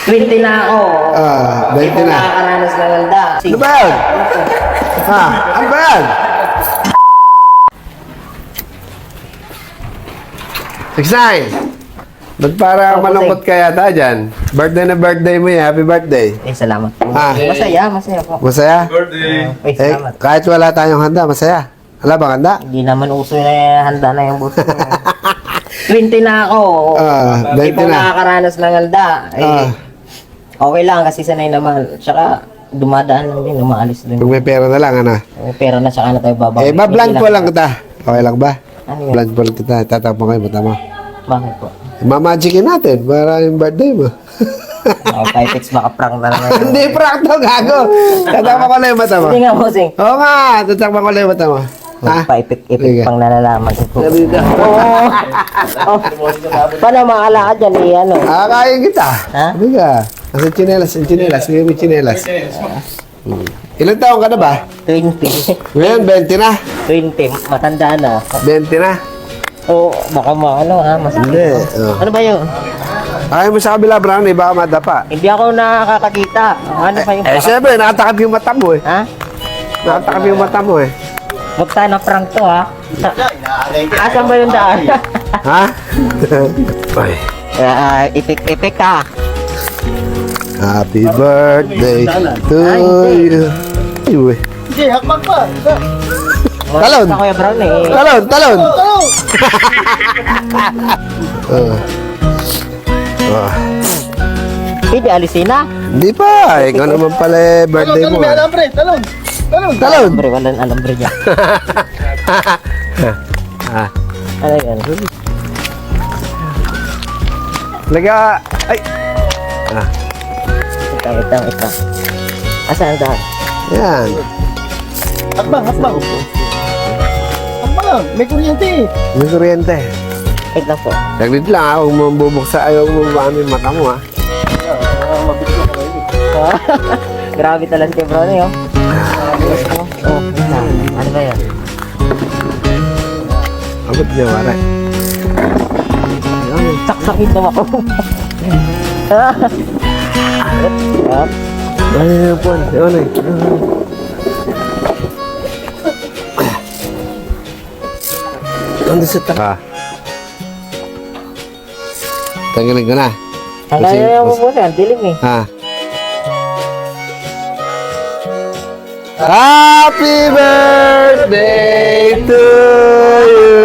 20 na ako. 20 na. Nakakaranas ng handa. Ano ba yan? Ano ba yan? 69. Ba't parang malungkot ka yata dyan? Birthday na birthday mo yan. Happy birthday. Salamat po. Masaya po. Masaya? Salamat. Kahit wala tayong handa, masaya. Wala bang handa? Hindi naman uso na handa na yung buto. 20 na ako. 20 Hindi po na. nakakaranas ng handa. Okay lang kasi sanay naman. Tsaka dumadaan lang din, umaalis din. Kung may pera na lang, ano? May pera na saka na tayo babalik. Ba-blank po lang kita. Okay lang ba? Ano yun? Blank po lang kita. Tatakpan kayo, mata mo. Bakit po? Mamagicin natin para yung birthday mo. Kahit text baka prank na lang. Hindi, prank to, gago. Tatakpan ko lang yung mata mo. Hindi nga po, Sing. Oo nga, tatakpan ko lang yung mata mo. Ha? Pa-ipik-ipik Sige. pang nalalaman ko. Dito. Oh. Paano makalakad yan eh, ano? Kakain kita. Ha? Sabi ka. Kasi chinelas, yung chinelas. Sige mo yung chinelas. Ilang taon ka na ba? 20. Ngayon, 20 na. 20. Matanda na. 20 na. Oo, baka ano ha, mas Hindi. Ano ba yun? Ayaw mo sa kabila, Brownie, baka madapa. Hindi ako nakakakita. Ano pa yung Siyempre, nakatakap yung mata mo eh. Ha? Nakatakap yung mata mo eh. Huwag tayo na prank to ha. Asan ba yung daan? Ha? Ay. Ipik-ipik ka. Happy birthday to you. Ayun eh. Hindi, hakbang pa. Talon. Sa Kuya Brown eh. Talon, talon. Hindi, alisin na. Hindi pa. Ikaw naman pala eh, birthday Talon, mo. may eh. alambre. Talon. Talon. Talon. Alambre, walang alambre niya. Ah. Ano yan? Laga. Ay. Ito. Asan ang daan? Yan. Hakbang, hakbang. Hakbang, may kuryente eh. May kuryente. Wait lang po. Saglit lang ha. Huwag mo bubuksa. Ayaw mo bubuksan yung mata mo ha. Grabe talaga kay Brown eh. Oh, ano ba yan? Abot niya wala. Saksakin naman ako. Ano yung puwan? Ano eh? Ando sa taka. Tanggalin ko na. Ang kaya mo po yan, dilim eh. Ha? Happy birthday to you!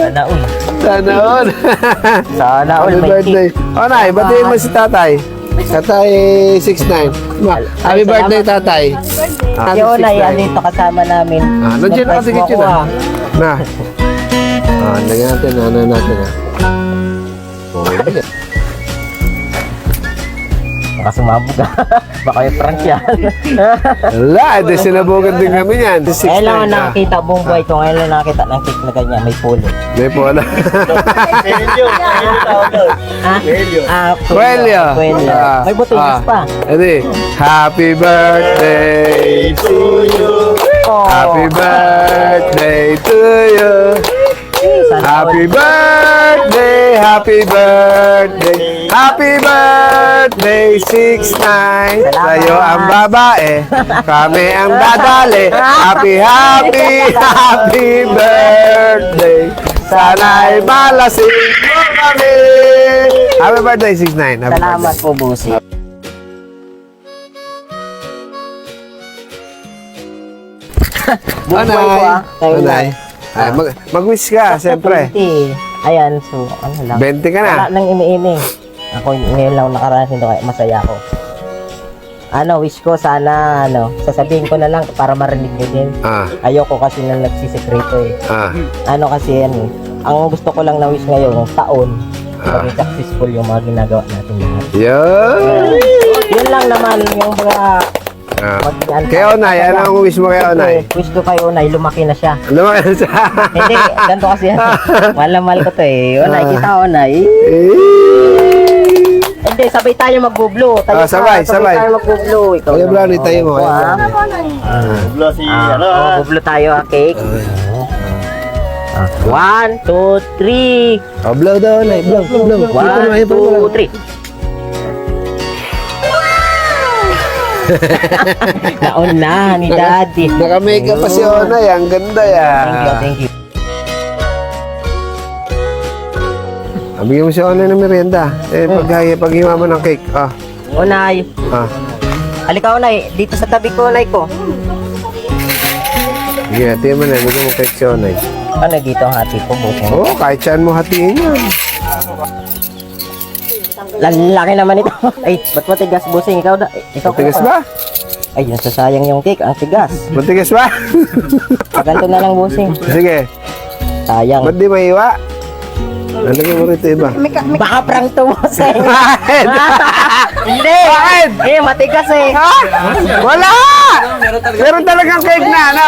Sana all. Sana all. Sana all Happy may birthday. cake. O nay, batiin mo si tatay. Tatay 69. Happy birthday, tatay. Yun na yan dito kasama namin. Nandiyan na Surprise mo kasi ako, ah. na. Lagyan natin, natin ha. Oh, Baka sumabog ah. Baka yung prank yan. wala, edi sinabugan din kami yan. Ngayon lang ako nakakita buong buhay ko. Ngayon lang nakakita ng cake na ganyan. May pulo. May pola. Helio. Helio tawag doon. Ha? Helio. Kwelyo. Kwelyo. May butihis pa. Edi, happy birthday to you. Oh. Happy birthday to you. Happy birthday, happy birthday, happy birthday, 69. Sa'yo ang babae, kami ang dadali. Happy, happy, happy birthday. Sana'y malasing mo kami. Happy birthday, 69. Happy Salamat po, Busi. Buong buhay ko ah. Kayo lang. Ay, mag-wish ka, siyempre. 20. Ayan, so ano lang. 20 ka na. Wala nang imi-imi. Ako ngayon lang nakaranas nito kaya masaya ako. Ano, wish ko sana, sasabihin ko na lang para marinig nyo din. Ayoko kasi na nagsisekreto eh. Ano kasi yan eh. Ang gusto ko lang na wish ngayong taon, maging successful yung mga ginagawa natin lahat. Yun lang naman yung mga Kay Onay, ano ang wish mo kay Onay? Wish ko kay Onay, lumaki na siya. Lumaki na siya. Hindi, ganito kasi yan. Mahal ko to eh. Onay, kita Onay. Hindi, sabay tayo mag-bublo. Sabay. tayo mag-bublo. Ikaw Kuya naman. Brownie, tayo mo. Ito, ah. Bublo si ano. Bublo tayo ha, cake. 1, 2, 3. Blow daw, Onay. Blow. 1, 2, 3. Nauna ni Daddy. Naka-makeup pa si Onay. Ang ganda yan. Thank you, thank you. Bigyan mo si Onay ng merienda. Paghiwa mo ng cake. Unay. Halika, Unay. Dito sa tabi ko, Unay ko. Sige, hatiin mo na. Bigyan mo cake si Onay. Ano dito ang hati ko, busing? Oo, kahit saan mo hatiin yan. Lalaki naman ito. Ay, ba't matigas, busing? Ikaw na. Ikaw Matigas ba? Ay, yun, sasayang yung cake. Ang tigas. Matigas ba? Ganito na lang, busing. Sige. Sayang. Ba't di maiwa? Nalagyan mo rito iba. Baka prank to, busing. Bakit? Hindi. Bakit? Eh, matigas eh. Wala! Meron talagang cake na, ano?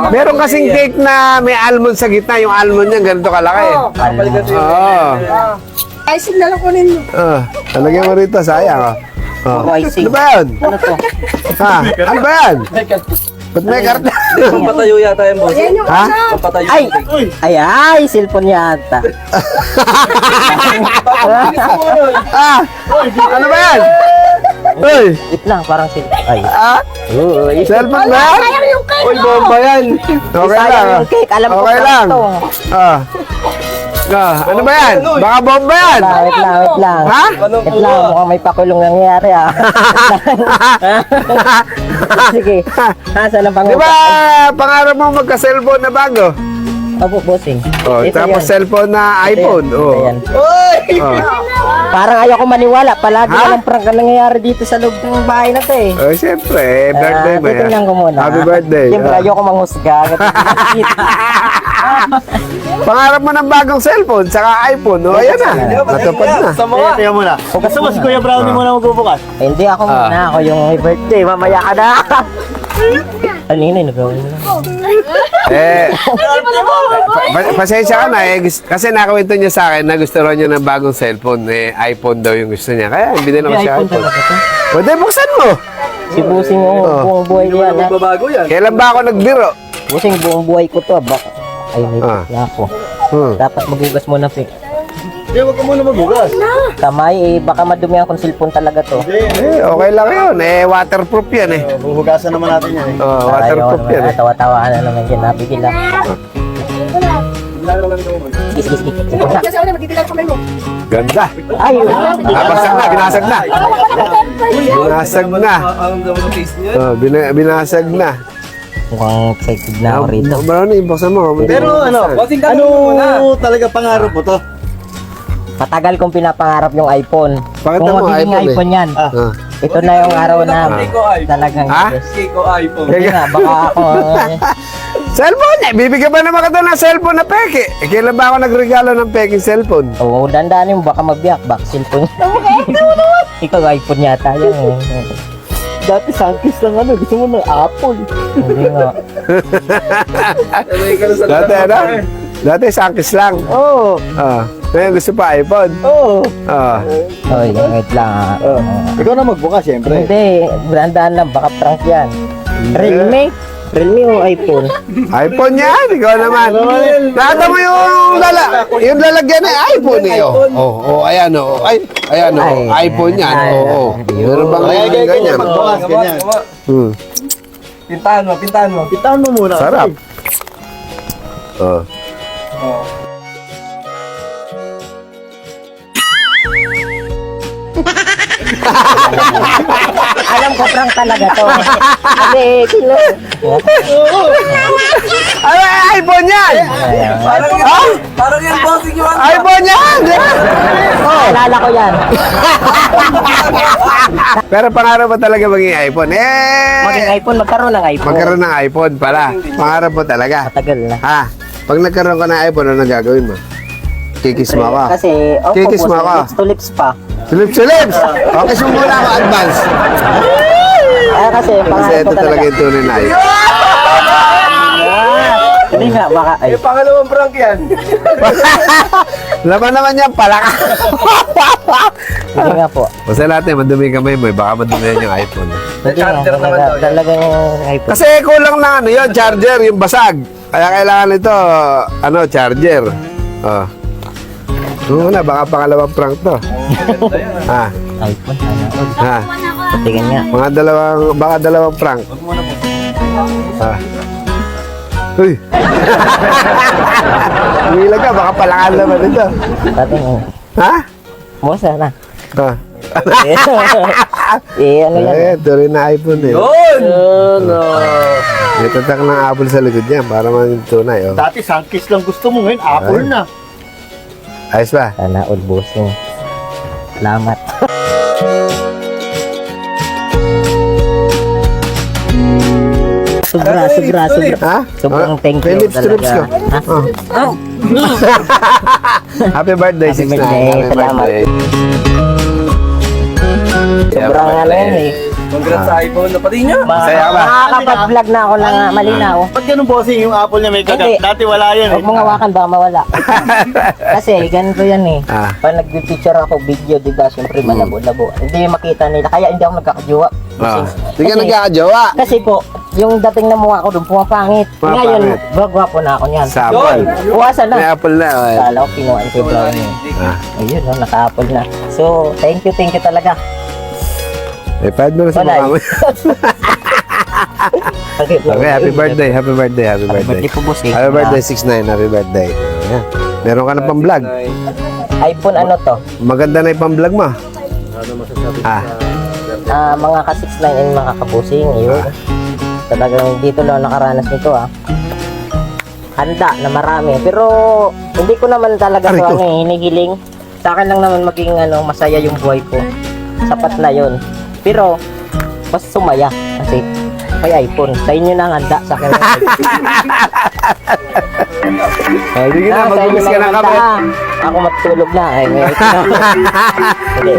Meron kasing cake na may almond sa gitna. Yung almond niya, ganito kalaki. Oo. Icing na lang kunin mo. Talagyan mo rito, sayang. Puro icing. Ano ba yun? Ano to? Ha? Ano ba yan? Ba't may karta? Pampatayo yata yung boss. Yan yung Ha? ano. Pampatayo. Ay, cellphone yata. Ano ba yan? Uy! Wait lang, parang cellphone. Ay. Uy. Cellphone ba yan? Sayang yung cake Uy, bomba yan. Okay lang. Sayang yung cake. Alam ko Okay prank lang. to. Ano ba yan? Baka bomba yan. Wait lang. Ha? Wait lang, mukhang may pakulong nangyayari ah. Sige. Saan ang Di pangupa? ba pangarap mo magka-cellphone na bago? Opo, bossing. Oh, Ito tapos yan. cellphone na iPhone. Ito Oh. yan. Oh. Parang ayoko maniwala. Palagi Ha? na lang prank ang nangyayari dito sa loob ng bahay na to eh. Oh, siyempre, birthday mo yan. Titingnan ko muna. Happy birthday. Siyempre, ayoko manghusga. Pangarap mo ng bagong cellphone, saka iPhone. Oh, ayan na. Natupad na. Tingnan mo na. Gusto mo si Kuya Brownie muna magbubukas? Hindi ako muna. Ako yung may birthday. Mamaya ka na. Kanina, nagawin mo na. Pasensya ka na eh. Kasi nakawento niya sa akin na gusto raw niya ng bagong cellphone. iPhone daw yung gusto niya. Kaya binili ko May siya iPhone iPhone. talaga to. Pwede, buksan mo. Si Busing buong buhay ko yan. ha? Babago yan. Kailan ba ako nagbiro? Busing buong buhay ko to. Baka. Ay, may na ako. Dapat magugas mo na pick. Hindi, huwag ka muna magbukas. Kamay, baka madumi akong cellphone talaga to. Okay lang yun. Waterproof yan eh. Huhugasan naman natin yan eh. Waterproof yan eh. Tawa-tawa na naman yan. Nabigil lang. Gis. Kasi ako na magtitilang kamay mo. Ganda. Ay, Basag na, binasag na. Binasag na. Binasag na. mukhang excited na ako rito. Brownie, buksan mo. Pero ano talaga pangarap mo to? Matagal kong pinapangarap yung iPhone. Bakit Kung mo magiging iPhone eh? iPhone yan, ito na yung araw na talagang Ha? Hindi nga, baka ako. Cellphone eh. Bibigyan ba naman kita ng cellphone na peke? Kailan ba ako nagregalo ng peking cellphone? Oo, dandanin mo, baka magbiyak. Back cellphone. Ikaw, iPhone yata yan. Dati sangkis lang ano, gusto mo ng Apple. Hindi nga. Dati ano? Dati sangkis lang. Oo. Ngayon gusto pa iPhone. Oo. Oy, wait lang. Ikaw na magbukas, syempre. Hindi, dandaan lang, baka prank yan. Realme? Realme o iPhone? iPhone yan, ikaw naman. Nakita mo yung lalagyan ng iPhone eh. Ayan oh. Ayan oh, iPhone yan. Meron bang ganyan? Magbukas, ganyan. Pintahan mo. Pitaan mo muna. Sarap. Alam ko prank talaga to. Kasi, kilo. iPhone yan! Parang yung bossing yung iPhone yan! Alala ko yan. Pero pangarap mo talaga maging iPhone. Maging iPhone, magkaroon ng iPhone. Magkaroon ng iPhone pala. Pangarap mo talaga. Matagal na. Ha? Pag nagkaroon ka ng iPhone, ano gagawin mo? Kikis mo ka. Kasi, Kikis mo ako. lips to lips pa. Lips to lips! Okay, sumula ako advance. Kasi, Kasi pangarap ito ko talaga talaga. yung tunay na iPhone. Hindi nga, baka, ay. pangalawang prank yan. Laman naman yan, palaka. Hindi nga po. Basta natin, madumi yung kamay mo. Baka madumi yan yung iPhone. Hindi nga, charger naman daw yan. talagang iPhone. Kasi kulang na ano yun, charger, yung basag. Kaya kailangan ito, charger. Oo na, baka pangalawang prank to. Ha? iPhone, sana all. Ha? Tingnan nga. Baka dalawang prank. Ha? Uy! Umilag ka, baka palangan naman ito. Dating, Ha? musa na. Ha? Ano yan? Ay, ito rin na iPhone eh. May tatak ng Apple sa likod niya para man tunay. Oh. Dati Sunkist lang gusto mo, ngayon Apple Ay. na. Ayos ba? Sana all, bossing. Salamat. Sobra. Ha? Sobrang Ah, thank you Philips Troops talaga. ka. Ha? Oh. Happy birthday, Happy 6'9". birthday, salamat. Sobrang ano yan eh. Congrats sa iPhone na pati niya. Masaya ka ba? Makakapag-vlog na ako ng malinaw. Ba't ganun bossing yung Apple niya may kagat? Hindi. Dati wala yan eh. Huwag mong hawakan ba mawala. Kasi ganito yan eh. Ah. Pag nag-picture ako video, di ba, siyempre malabo-labo. Hindi makita nila, kaya hindi ako nagkakajowa. Ah. Hindi ka Kasi- nagkakajowa. Kasi po, yung dating na mukha ko doon, pumapangit. Pumapangit. Ngayon, gagwapo na ako niyan. Sample. Buwasan May na. Apple na. Oh. Kala ko, kinuhaan ko yung brown eh. Ah. Ayun, no, naka-apple na. So, thank you talaga. Eh, pahid mo na sa Wala mukha mo. Okay, Okay, happy birthday, happy birthday, happy Happy birthday. birthday po, boss. Happy birthday, 6'9", happy birthday. Ayan. Meron ka na pang vlog. iPhone ano to? Maganda na yung pang vlog mo. Ah, Mga ka-6'9 and mga kabusing, yun. Talagang dito lang nakaranas nito handa na marami. Pero hindi ko naman talaga Aray to ko. hinihiling. Sa akin lang naman maging masaya yung buhay ko. Sapat na yun. Pero mas sumaya kasi may iPhone. Sa inyo na ang handa, sa akin lang. sige na, magbulis ka ng kape. Ako matulog na. Ay, may iPhone na ako. Sige.